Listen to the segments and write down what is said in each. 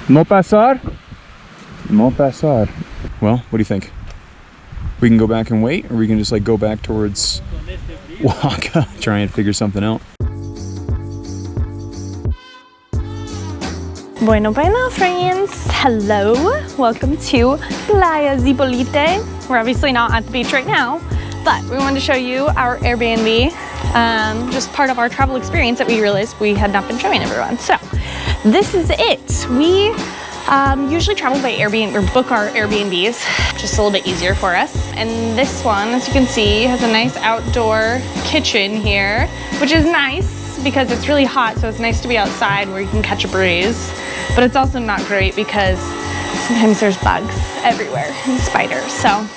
No pasar? No pasar. Well, what do you think? We can go back and wait, or we can just like go back towards Oaxaca, try and figure something out. Bueno, friends. Hello. Welcome to Playa Zipolite. We're obviously not at the beach right now, but we wanted to show you our Airbnb, just part of our travel experience that we realized we had not been showing everyone. So this is it. We usually travel by Airbnb or book our Airbnbs, just a little bit easier for us. And this one, as you can see, has a nice outdoor kitchen here, which is nice because it's really hot, so it's nice to be outside where you can catch a breeze. But it's also not great because sometimes there's bugs everywhere and spiders. So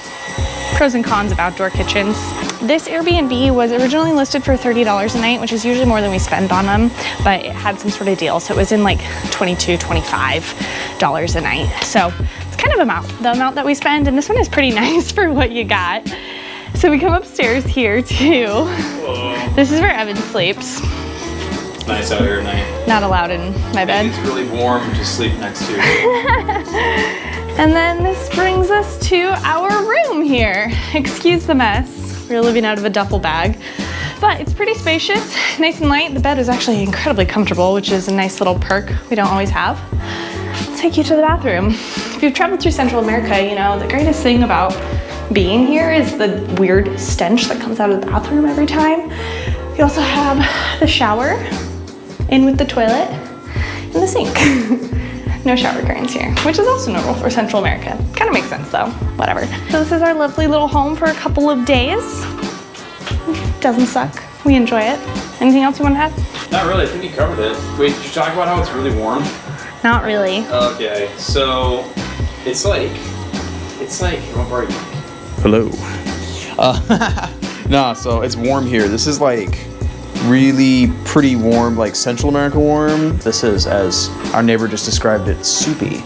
pros and cons of outdoor kitchens. This Airbnb was originally listed for $30 a night, which is usually more than we spend on them, but it had some sort of deal. So it was in like $22, $25 a night. So it's kind of the amount that we spend, and this one is pretty nice for what you got. So we come upstairs here too. Whoa. This is where Evan sleeps. It's nice out here at night. Not allowed in my bed. It's really warm to sleep next to. And then this brings us to our room here. Excuse the mess. We're living out of a duffel bag, but it's pretty spacious, nice and light. The bed is actually incredibly comfortable, which is a nice little perk we don't always have. I'll take you to the bathroom. If you've traveled through Central America, you know, the greatest thing about being here is the weird stench that comes out of the bathroom every time. You also have the shower in with the toilet and the sink. No shower curtains here, which is also normal for Central America. Kind of makes sense though, whatever. So this is our lovely little home for a couple of days. Doesn't suck, we enjoy it. Anything else you want to add? Not really, I think you covered it. Wait, did you talk about how it's really warm? Not really. Okay, so it's like, what part are you? Hello. No, so it's warm here. This is like really pretty warm, like Central America warm. This is, as our neighbor just described it, soupy,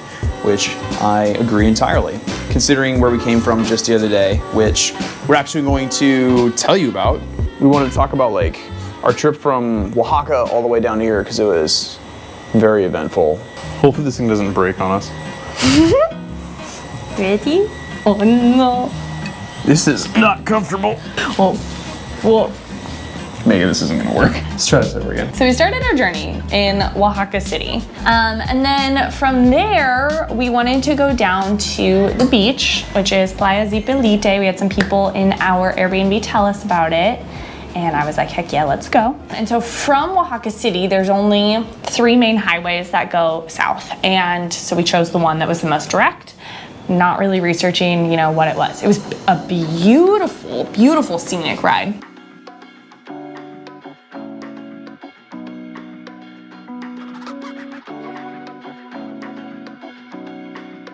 which I agree entirely. Considering where we came from just the other day, which we're actually going to tell you about. We wanted to talk about like our trip from Oaxaca all the way down here because it was very eventful. Hopefully this thing doesn't break on us. Ready? Oh no. This is not comfortable. Oh, whoa. Maybe this isn't gonna work. Let's try this over again. So we started our journey in Oaxaca City. And then from there, we wanted to go down to the beach, which is Playa Zipolite. We had some people in our Airbnb tell us about it. And I was like, heck yeah, let's go. And so from Oaxaca City, there's only 3 main highways that go south. And so we chose the one that was the most direct, not really researching, you know, what it was. It was a beautiful, beautiful scenic ride.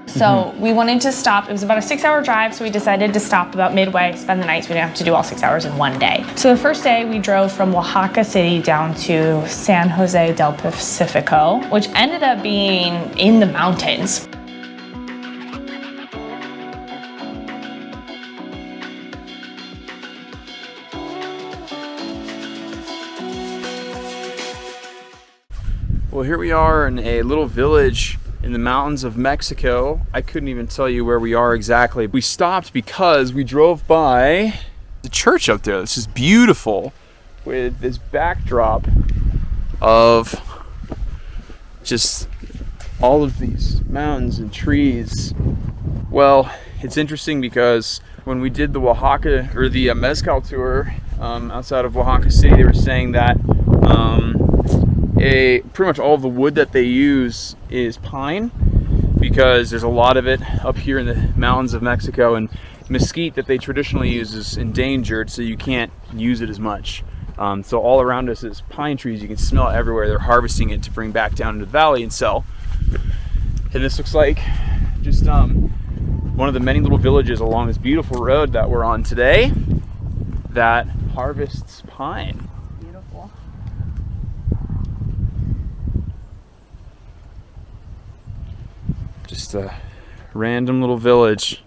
So we wanted to stop, it was about a 6-hour drive, so we decided to stop about midway, spend the night, so we didn't have to do all 6 hours in one day. So the first day we drove from Oaxaca City down to San Jose del Pacifico, which ended up being in the mountains. Well, here we are in a little village in the mountains of Mexico. I couldn't even tell you where we are exactly. We stopped because we drove by the church up there. This is beautiful with this backdrop of just all of these mountains and trees. Well, it's interesting because when we did the Oaxaca or the Mezcal tour outside of Oaxaca City, they were saying that pretty much all of the wood that they use is pine because there's a lot of it up here in the mountains of Mexico, and mesquite that they traditionally use is endangered, so you can't use it as much. So all around us is pine trees. You can smell it everywhere. They're harvesting it to bring back down into the valley and sell. And this looks like just one of the many little villages along this beautiful road that we're on today that harvests pine. Beautiful. Just a random little village.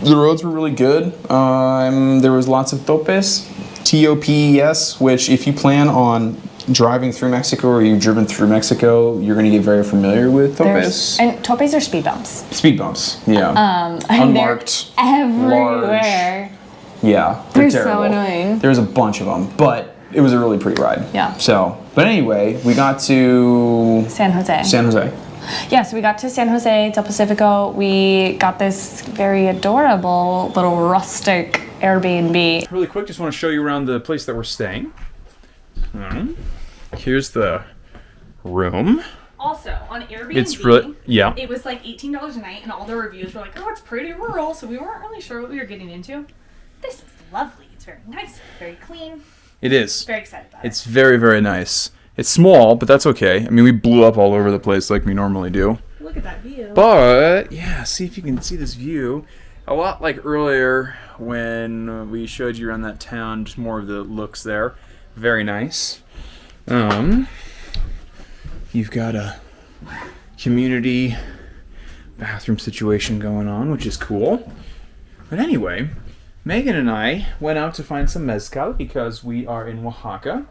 The roads were really good. There was lots of topes, TOPES, which if you plan on driving through Mexico or you've driven through Mexico, you're going to get very familiar with topes. And topes are speed bumps. Speed bumps, yeah. Unmarked, they're everywhere. large. Yeah, They're terrible. so annoying. There's a bunch of them, but it was a really pretty ride. Yeah. So, but anyway, we got to San Jose. San Jose. Yeah, so we got to San Jose del Pacifico. We got this very adorable little rustic Airbnb. Really quick, just want to show you around the place that we're staying. Here's the room. Also, on Airbnb, It's really, yeah. it was like $18 a night, and all the reviews were like, oh, it's pretty rural, so we weren't really sure what we were getting into. This is lovely. It's very nice, very clean. It is. Very excited about it. It's very, very nice. It's small, but that's okay. I mean, we blew up all over the place like we normally do. Look at that view. But, yeah, see if you can see this view. A lot like earlier when we showed you around that town, just more of the looks there. Very nice. You've got a community bathroom situation going on, which is cool. But anyway, Megan and I went out to find some mezcal because we are in Oaxaca.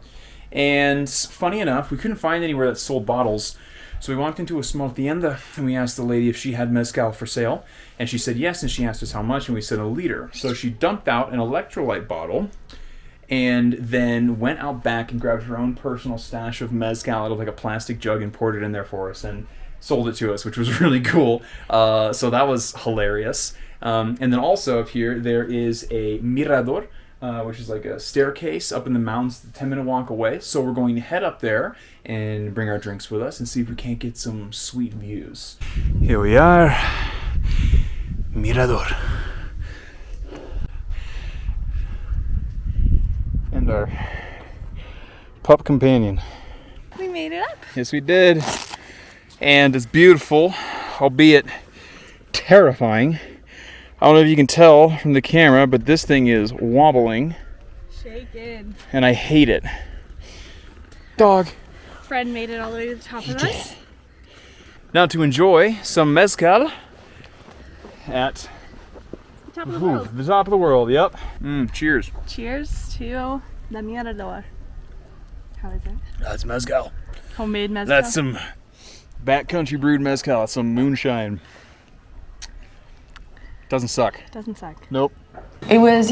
And funny enough, we couldn't find anywhere that sold bottles. So we walked into a small tienda and we asked the lady if she had mezcal for sale. And she said yes, and she asked us how much, and we said 1 liter. So she dumped out an electrolyte bottle and then went out back and grabbed her own personal stash of mezcal out of like a plastic jug and poured it in there for us and sold it to us, which was really cool. So that was hilarious. And then also up here, there is a mirador, which is like a staircase up in the mountains, a 10-minute walk away. So we're going to head up there and bring our drinks with us and see if we can't get some sweet views. Here we are, mirador. And our pup companion. We made it up. Yes, we did. And it's beautiful, albeit terrifying. I don't know if you can tell from the camera, but this thing is wobbling. Shaken. And I hate it. Dog. Fred made it all the way to the top of us. Now to enjoy some mezcal at The top of the world. the top of the world, yep. Cheers. Cheers to the mirador. How is it? That's mezcal. Homemade mezcal. That's some backcountry brewed mezcal. That's some moonshine. Doesn't suck. Doesn't suck. Nope. It was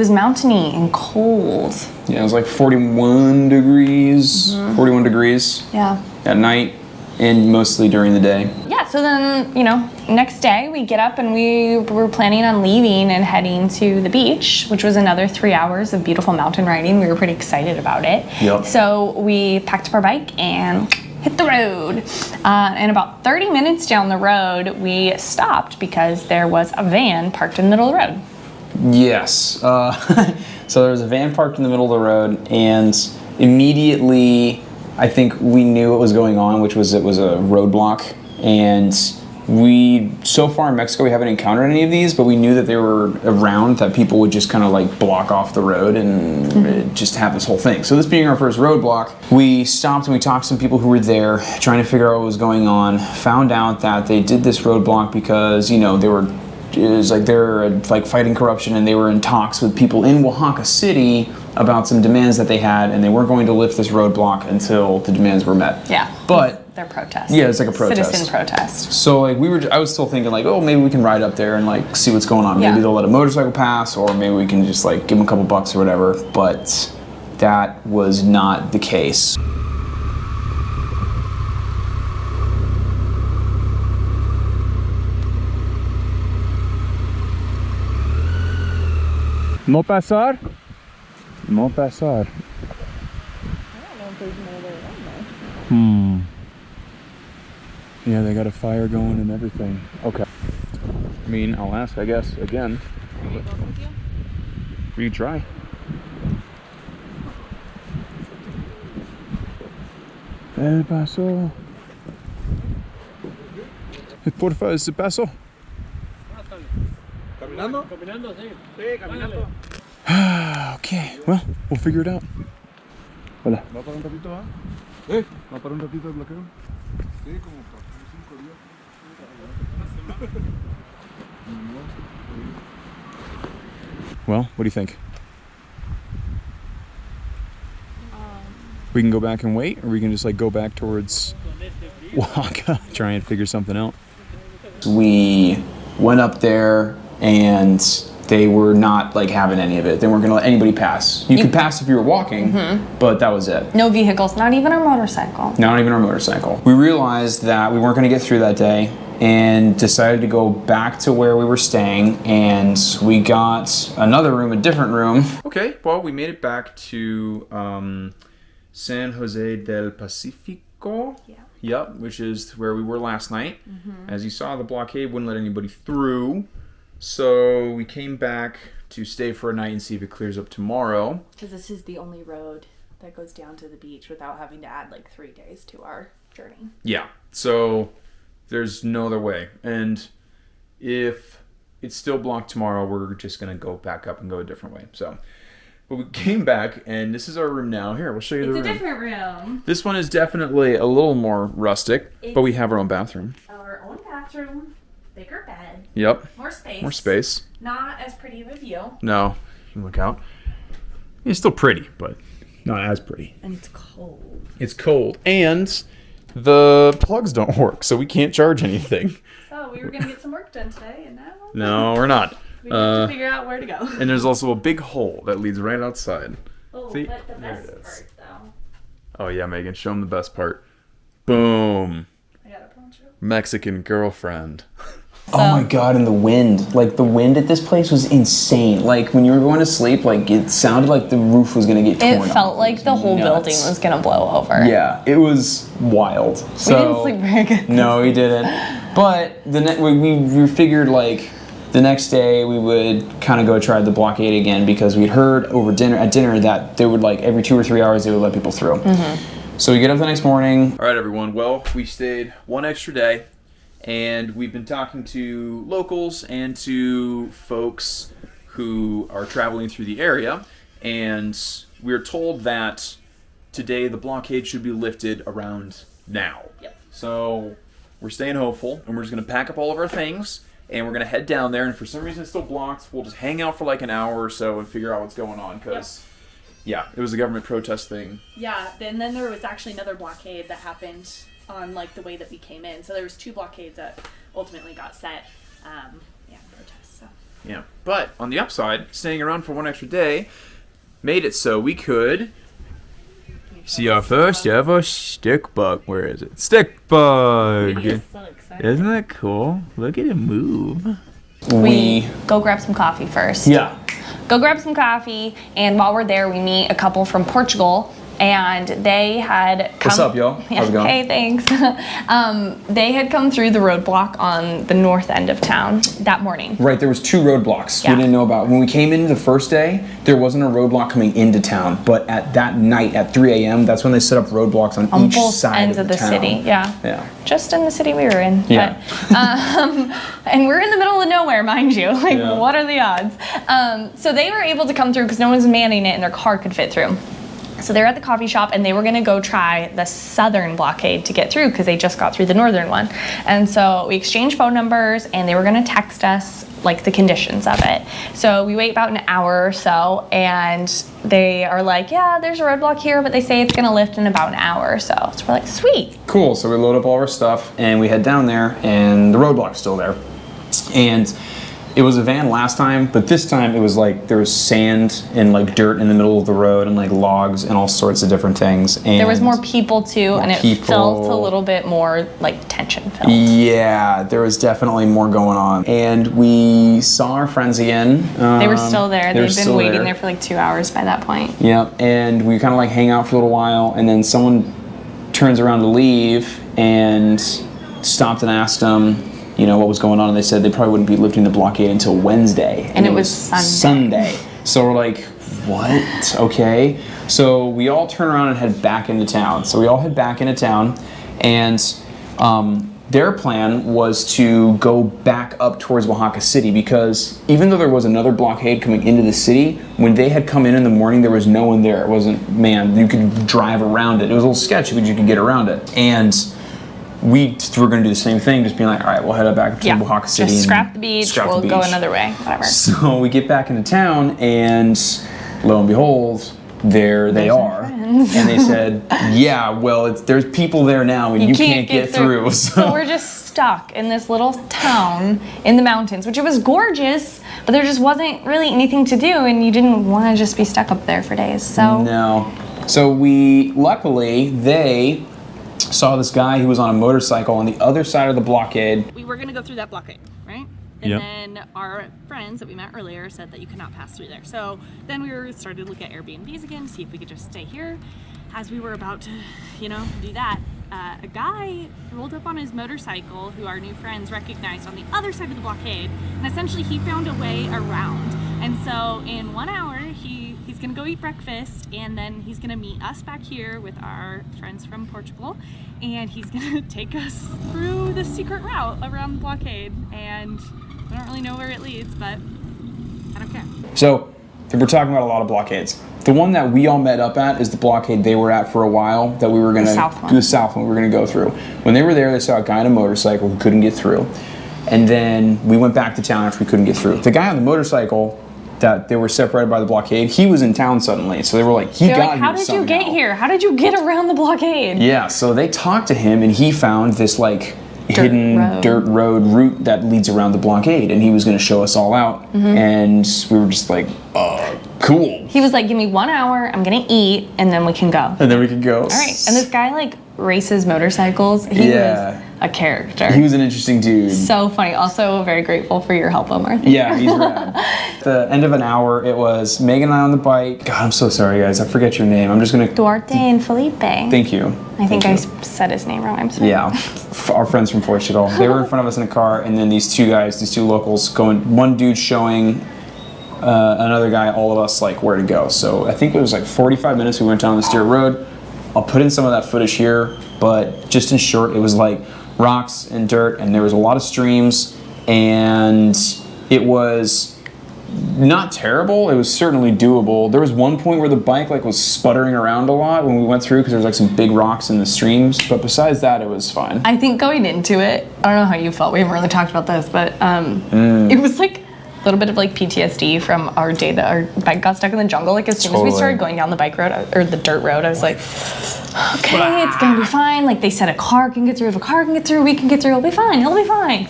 mountainy and cold. Yeah, it was like 41 degrees. 41 degrees Yeah. at night and mostly during the day. Yeah, so then, next day we get up and we were planning on leaving and heading to the beach, which was another 3 hours of beautiful mountain riding. We were pretty excited about it. Yep. So we packed up our bike and hit the road. And about 30 minutes down the road, we stopped because there was a van parked in the middle of the road. Yes. So there was a van parked in the middle of the road, and immediately I think we knew what was going on, which was it was a roadblock. And so far in Mexico, we haven't encountered any of these, but we knew that they were around, that people would just kind of like block off the road and just have this whole thing. So this being our first roadblock, we stopped and we talked to some people who were there trying to figure out what was going on, found out that they did this roadblock because, they're like fighting corruption, and they were in talks with people in Oaxaca City about some demands that they had, and they weren't going to lift this roadblock until the demands were met. Yeah. But their protest. yeah, it's like a protest. Citizen protest. So I was still thinking like, oh, maybe we can ride up there and like see what's going on. Maybe Yeah. they'll let a motorcycle pass, or maybe we can just like give them a couple bucks or whatever. But that was not the case. No pasar? No pasar. Yeah, they got a fire going and everything. Okay. I mean, I'll ask, I guess, again. Will you try? El paso. Porfa, ¿es el paso? ¿Caminando? Caminando, sí. Sí, caminando. Okay, well, we'll figure it out. Hola. ¿Va para un ratito, va? ¿Va para un ratito el bloqueo? Sí, como para 5 días. Well, what do you think? We can go back and wait, or we can just like go back towards Oaxaca, try and figure something out. We went up there and they were not like having any of it. They weren't gonna let anybody pass. You could pass if you were walking, but that was it. No vehicles, not even our motorcycle. Not even our motorcycle. We realized that we weren't gonna get through that day and decided to go back to where we were staying, and we got another room, a different room. Okay, well, we made it back to San Jose del Pacifico. Yeah. Yep, which is where we were last night. As you saw, the blockade wouldn't let anybody through. So we came back to stay for a night and see if it clears up tomorrow. Because this is the only road that goes down to the beach without having to add like 3 days to our journey. Yeah, so there's no other way. And if it's still blocked tomorrow, we're just going to go back up and go a different way. So, but we came back, and this is our room now. Here, we'll show you the room. It's a different room. This one is definitely a little more rustic, but we have our own bathroom. Our own bathroom, bigger bed. Yep. More space. More space. Not as pretty of a view. No, you look out. It's still pretty, but not as pretty. And it's cold. It's cold, and the plugs don't work, so we can't charge anything. So we were going to get some work done today, and now No, we're not. we have to figure out where to go. And there's also a big hole that leads right outside. Oh, See? but the There best it is. part, though. Oh yeah, Megan, show them the best part. Boom. I got a poncho. Mexican girlfriend. So- Oh my god, and the wind. Like, the wind at this place was insane. Like, when you were going to sleep, like, it sounded like the roof was gonna get torn It off. felt like the whole Nuts. building was going to blow over. Yeah, it was wild. So, We didn't sleep very good. No, we didn't. But we figured, like, the next day we would kind of go try the blockade again, because we'd heard at dinner that they would, like, every 2 or 3 hours they would let people through. So we get up the next morning. All right, everyone. Well, we stayed one extra day, and we've been talking to locals and to folks who are traveling through the area, and we're told that today the blockade should be lifted around now. Yep. So we're staying hopeful, and we're just going to pack up all of our things, and we're going to head down there, and for some reason it's still blocked. We'll just hang out for like an hour or so and figure out what's going on, because yeah, it was a government protest thing. Yeah, and then there was actually another blockade that happened on like the way that we came in. So there was 2 blockades that ultimately got set. Protests. So. Yeah, but on the upside, staying around for one extra day made it so we could see our first ever stick bug. Where is it? Stick bug. He is so excited. Isn't that cool? Look at it move. We go grab some coffee first. Yeah. Go grab some coffee, and while we're there, we meet a couple from Portugal, and they had come... What's up, y'all? How's it going? Hey, thanks. They had come through the roadblock on the north end of town that morning. Right, there was 2 roadblocks Yeah. we didn't know about. When we came in the first day, there wasn't a roadblock coming into town, but at that night at 3 a.m., that's when they set up roadblocks on each Both side ends of the town. city. Yeah. Yeah. Just in the city we were in. Yeah. But, and we're in the middle of nowhere, mind you. Like, Yeah. what are the odds? So they were able to come through because no one was manning it and their car could fit through. So they were at the coffee shop, and they were going to go try the southern blockade to get through because they just got through the northern one. And so we exchanged phone numbers, and they were going to text us like the conditions of it. So we wait about an hour or so, and they are like, yeah, there's a roadblock here, but they say it's going to lift in about an hour or so. So we're like, sweet. Cool, so we load up all our stuff, and we head down there, and the roadblock's still there. And it was a van last time, but this time it was like there was sand and like dirt in the middle of the road and like logs and all sorts of different things. And There was more people too, and it people. felt a little bit more like tension filled. Yeah, there was definitely more going on. And we saw our friends again. They were still there. They were They'd been still waiting there for like 2 hours by that point. Yep, and we kind of like hang out for a little while, and then someone turns around to leave and stopped and asked them, you know, what was going on, and they said they probably wouldn't be lifting the blockade until Wednesday. And it was Sunday. So we're like, what? Okay. So we all turn around and head back into town. So we all head back into town, and their plan was to go back up towards Oaxaca City, because even though there was another blockade coming into the city, when they had come in the morning, there was no one there. It wasn't, man, you could drive around it. It was a little sketchy, but you could get around it. And we were going to do the same thing, just being like, all right, we'll head up back to Oaxaca City. Just and scrap the beach, we'll go another way, whatever. So we get back into town, and lo and behold, there they are. friends. And they said, yeah, well, there's people there now and you can't get through. So we're just stuck in this little town in the mountains, which it was gorgeous, but there just wasn't really anything to do, and you didn't want to just be stuck up there for days. So no. So luckily, they saw this guy who was on a motorcycle on the other side of the blockade. we were gonna go through that blockade, right? And then our friends that we met earlier said that you cannot pass through there. So then we started to look at Airbnbs again, see if we could just stay here. As we were about to, do that, a guy rolled up on his motorcycle who our new friends recognized on the other side of the blockade, and essentially he found a way around. And so in 1 hour, he's gonna go eat breakfast, and then he's gonna meet us back here with our friends from Portugal, and he's gonna take us through the secret route around the blockade. And I don't really know where it leads, but I don't care. So we're talking about a lot of blockades. The one that we all met up at is the blockade they were at for a while that we were going to do the south one we were going to go through. When they were there, they saw a guy on a motorcycle who couldn't get through. And then we went back to town after we couldn't get through. The guy on the motorcycle that they were separated by the blockade, he was in town suddenly. So they were like, how did you get here? How did you get around the blockade? Yeah, so they talked to him and he found this hidden dirt road route that leads around the blockade, and he was going to show us all out. And we were just like, cool. He was like, give me 1 hour, I'm gonna eat, and then we can go. And then we could go. All right, and this guy races motorcycles. He was a character. He was an interesting dude. So funny. Also very grateful for your help, Omar. Yeah, he's rad. At the end of an hour, it was Megan and I on the bike. God, I'm so sorry, guys. I forget your name. I'm just going to... Duarte and Felipe. Thank you. I think I said his name wrong. I'm sorry. Yeah. Our friends from Portugal. They were in front of us in a car, and then these two locals going... One dude showing another guy, all of us, where to go. So I think it was 45 minutes we went down this dirt road. I'll put in some of that footage here, but just in short, it was rocks and dirt, and there was a lot of streams, and it was not terrible. It was certainly doable. There was one point where the bike was sputtering around a lot when we went through because there was some big rocks in the streams, but besides that, it was fine. I think going into it, I don't know how you felt. We haven't really talked about this, but it was a little bit of PTSD from our day that our bike got stuck in the jungle. As soon as we started going down the bike road or the dirt road, I was like, okay, it's gonna be fine. They said a car can get through. If a car can get through, we can get through. It'll be fine. It'll be fine.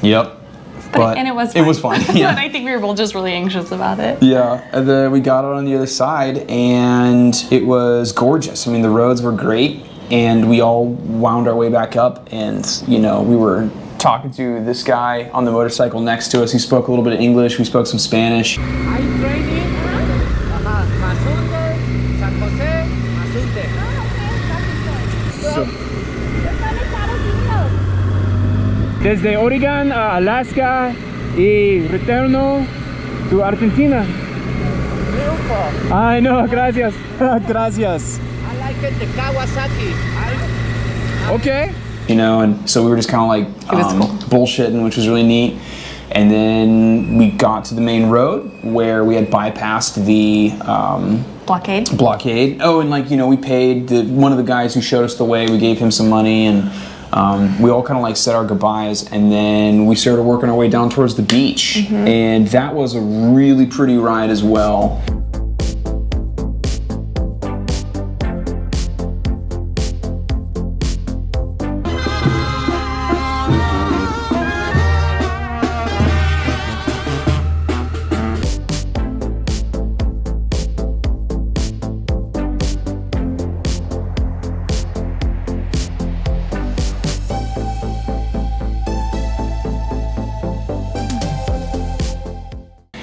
Yep. And it was fine. It was fine, yeah. And I think we were both just really anxious about it. Yeah, and then we got out on the other side, and it was gorgeous. I mean, the roads were great, and we all wound our way back up, and, we were talking to this guy on the motorcycle next to us. He spoke a little bit of English. We spoke some Spanish. I'm training. Mazunte, San Jose, Mazunte. Desde Oregon a Alaska y retorno to Argentina. Beautiful. Ay, no, gracias. Gracias. I like it, the Kawasaki. Okay. And so we were just kind of bullshitting, which was really neat. And then we got to the main road where we had bypassed the blockade. Oh, and we paid one of the guys who showed us the way. We gave him some money, and we all kind of said our goodbyes, and then we started working our way down towards the beach. And that was a really pretty ride as well.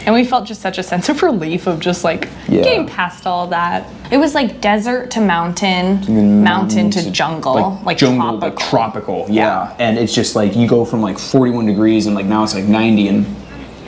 And we felt just such a sense of relief of just like getting past all that. It was like desert to mountain, mountain to jungle, like jungle, tropical. like tropical. Yeah. And it's just like you go from like 41 degrees and like now it's like 90 and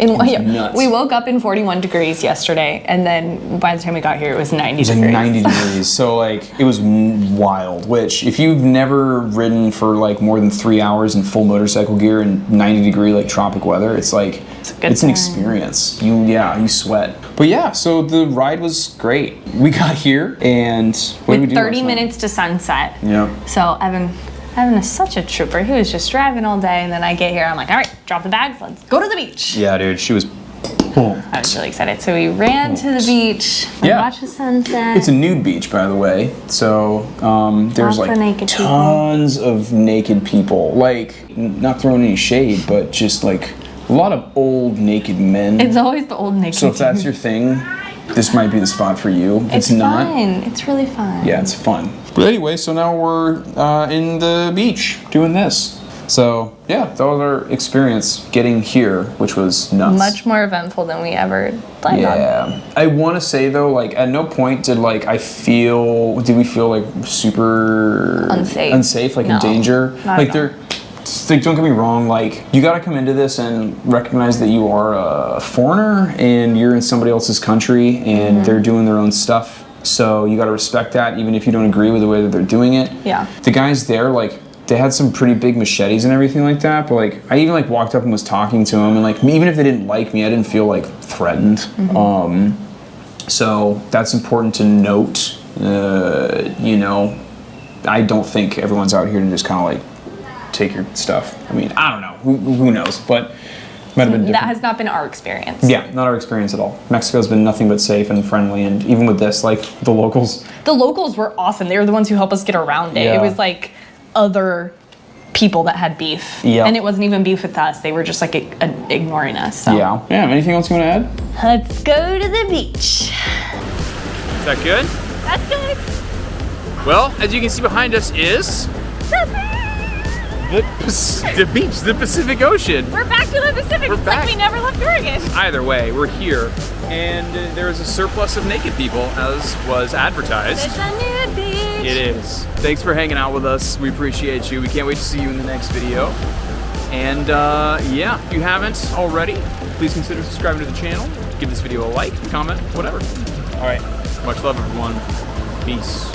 nuts. We woke up in 41 degrees yesterday, and then by the time we got here, it was 90 degrees. It was like 90 degrees. So like it was wild. Which if you've never ridden for like more than 3 hours in full motorcycle gear in 90 degree like tropic weather, it's like it's an experience. You sweat. But yeah, so the ride was great. We got here and what did we do? 30 minutes to sunset. Yeah. So Evan is such a trooper. He was just driving all day, and then I get here, I'm like, all right, drop the bags, let's go to the beach. Yeah, dude, she was I was really excited. So we ran to the beach, watched the sunset. It's a nude beach, by the way. So there's Lots of like naked tons of naked people. Like, not throwing any shade, but just like a lot of old naked men. It's always the old naked So if that's your thing, this might be the spot for you. If it's not, fun. It's really fun. yeah, it's fun. But anyway, so now we're in the beach doing this. So yeah, that was our experience getting here, which was nuts. Much more eventful than we ever planned on. Yeah, I want to say though, like at no point did we feel like super unsafe, like in danger. Not Like at all. like, don't get me wrong, like you got to come into this and recognize that you are a foreigner and you're in somebody else's country and they're doing their own stuff. So you got to respect that, even if you don't agree with the way that they're doing it. Yeah. The guys there, like, they had some pretty big machetes and everything like that, but like I even like walked up and was talking to them, and like even if they didn't like me, I didn't feel like threatened. So that's important to note. You know, I don't think everyone's out here to just kind of like take your stuff. I mean, I don't know, who knows, but might have been different. That has not been our experience. Yeah, not our experience at all. Mexico's been nothing but safe and friendly, and even with this, like the locals. The locals were awesome. They were the ones who helped us get around it. Yeah. It was like other people that had beef. Yeah. And it wasn't even beef with us. They were just like ignoring us. So. Yeah. Anything else you want to add? Let's go to the beach. Is that good? That's good. Well, as you can see behind us is the beach, the Pacific Ocean. We're back to the Pacific. We're It's back. like we never left Oregon. Either way, we're here, and there is a surplus of naked people, as was advertised. It's a nude beach. It is. Thanks for hanging out with us. We appreciate you. We can't wait to see you in the next video. And yeah, if you haven't already, please consider subscribing to the channel. Give this video a like, comment, whatever. All right. Much love, everyone. Peace.